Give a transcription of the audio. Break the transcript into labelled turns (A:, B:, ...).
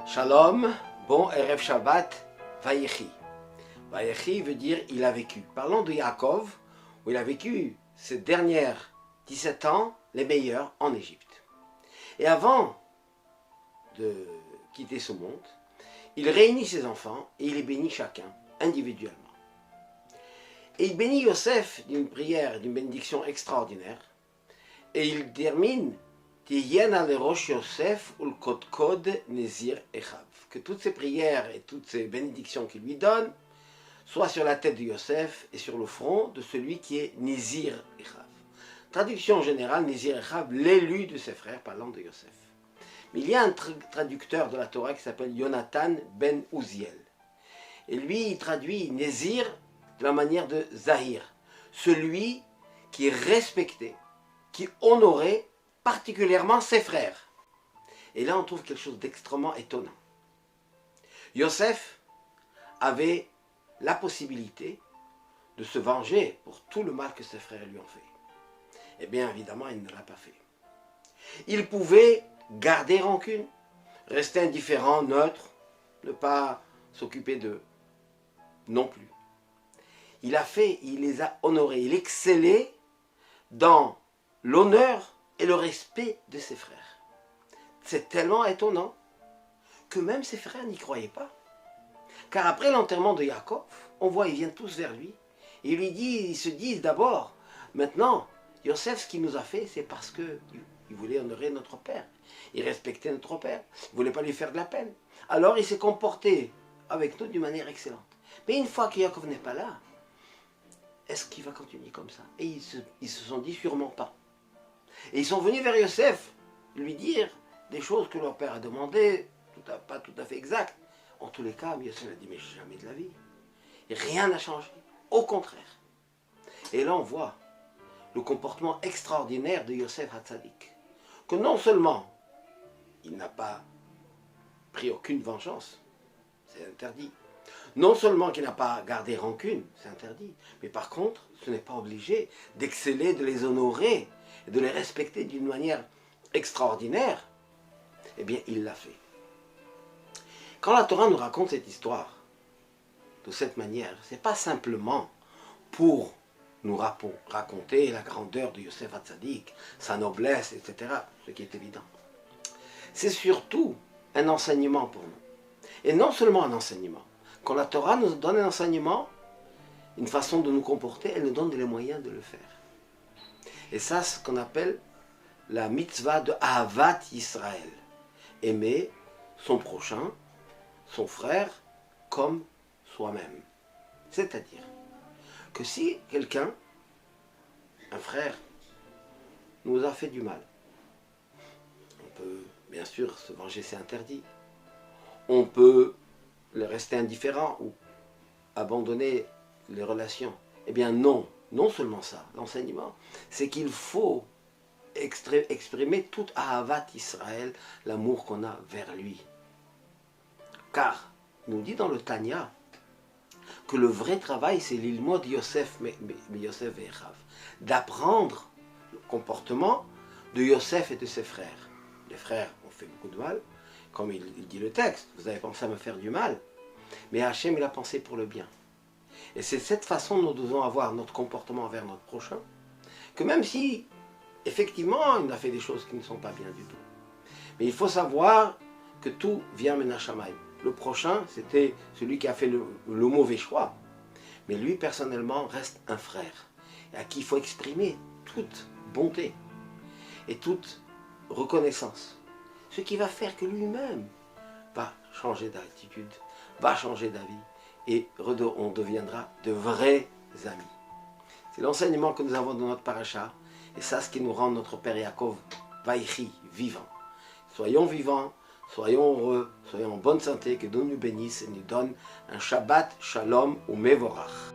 A: Shalom, bon Erev Shabbat, Vayechi. Vayechi veut dire il a vécu. Parlons de Yaakov, où il a vécu ces dernières 17 ans, les meilleurs en Égypte. Et avant de quitter ce monde, il réunit ses enfants et il les bénit chacun, individuellement. Et il bénit Yosef d'une prière, d'une bénédiction extraordinaire. Et il termine que toutes ces prières et toutes ces bénédictions qu'il lui donne soient sur la tête de Yosef et sur le front de celui qui est Nézir Echav. Traduction générale, Nézir Echav, l'élu de ses frères, parlant de Yosef. Mais il y a un traducteur de la Torah qui s'appelle Yonatan ben Uziel. Et lui, il traduit Nézir de la manière de Zahir, celui qui est respecté, qui honorait particulièrement ses frères. Et là, on trouve quelque chose d'extrêmement étonnant. Yosef avait la possibilité de se venger pour tout le mal que ses frères lui ont fait. Eh bien, évidemment, il ne l'a pas fait. Il pouvait garder rancune, rester indifférent, neutre, ne pas s'occuper d'eux, non plus. Il les a honorés, il excellait dans l'honneur et le respect de ses frères. C'est tellement étonnant que même ses frères n'y croyaient pas. Car après l'enterrement de Yaakov, on voit, ils viennent tous vers lui. Et ils se disent d'abord, maintenant, Yosef, ce qu'il nous a fait, c'est parce qu'il voulait honorer notre père. Il respectait notre père. Il ne voulait pas lui faire de la peine. Alors il s'est comporté avec nous d'une manière excellente. Mais une fois que Yaakov n'est pas là, est-ce qu'il va continuer comme ça? Et ils se sont dit sûrement pas. Et ils sont venus vers Yosef, lui dire des choses que leur père a demandées, pas tout à fait exactes. En tous les cas, Yosef a dit, mais jamais de la vie. Et rien n'a changé. Au contraire. Et là, on voit le comportement extraordinaire de Yosef Hatzadik. Que non seulement, il n'a pas pris aucune vengeance, c'est interdit. Non seulement qu'il n'a pas gardé rancune, c'est interdit. Mais par contre, ce n'est pas obligé d'exceller, de les honorer, et de les respecter d'une manière extraordinaire. Eh bien, il l'a fait. Quand la Torah nous raconte cette histoire, de cette manière, ce n'est pas simplement pour nous raconter la grandeur de Yosef Hatzadik, sa noblesse, etc., ce qui est évident. C'est surtout un enseignement pour nous. Et non seulement un enseignement. Quand la Torah nous donne un enseignement, une façon de nous comporter, elle nous donne les moyens de le faire. Et ça, c'est ce qu'on appelle la mitzvah de Ahavat Yisraël. Aimer son prochain, son frère, comme soi-même. C'est-à-dire que si quelqu'un, un frère, nous a fait du mal, on peut bien sûr se venger, c'est interdit. On peut rester indifférent ou abandonner les relations. Eh bien non, non seulement ça, l'enseignement, c'est qu'il faut exprimer tout Ahavat Israël, l'amour qu'on a vers lui. Car, il nous dit dans le Tanya, que le vrai travail, c'est l'ilmod Yosef, mais Yosef et Echav, d'apprendre le comportement de Yosef et de ses frères. Les frères ont fait beaucoup de mal, comme il dit le texte, vous avez pensé à me faire du mal, mais Hachem, il a pensé pour le bien. Et c'est de cette façon que nous devons avoir notre comportement envers notre prochain, que même si, effectivement, il a fait des choses qui ne sont pas bien du tout. Mais il faut savoir que tout vient Menachamay. Le prochain, c'était celui qui a fait le mauvais choix. Mais lui, personnellement, reste un frère, à qui il faut exprimer toute bonté et toute reconnaissance. Ce qui va faire que lui-même va changer d'attitude, va changer d'avis, et on deviendra de vrais amis. C'est l'enseignement que nous avons dans notre paracha, et ça, ce qui nous rend notre Père Yaakov, Vaïchi, vivant. Soyons vivants, soyons heureux, soyons en bonne santé, que Dieu nous bénisse et nous donne un Shabbat, Shalom ou Mevorach.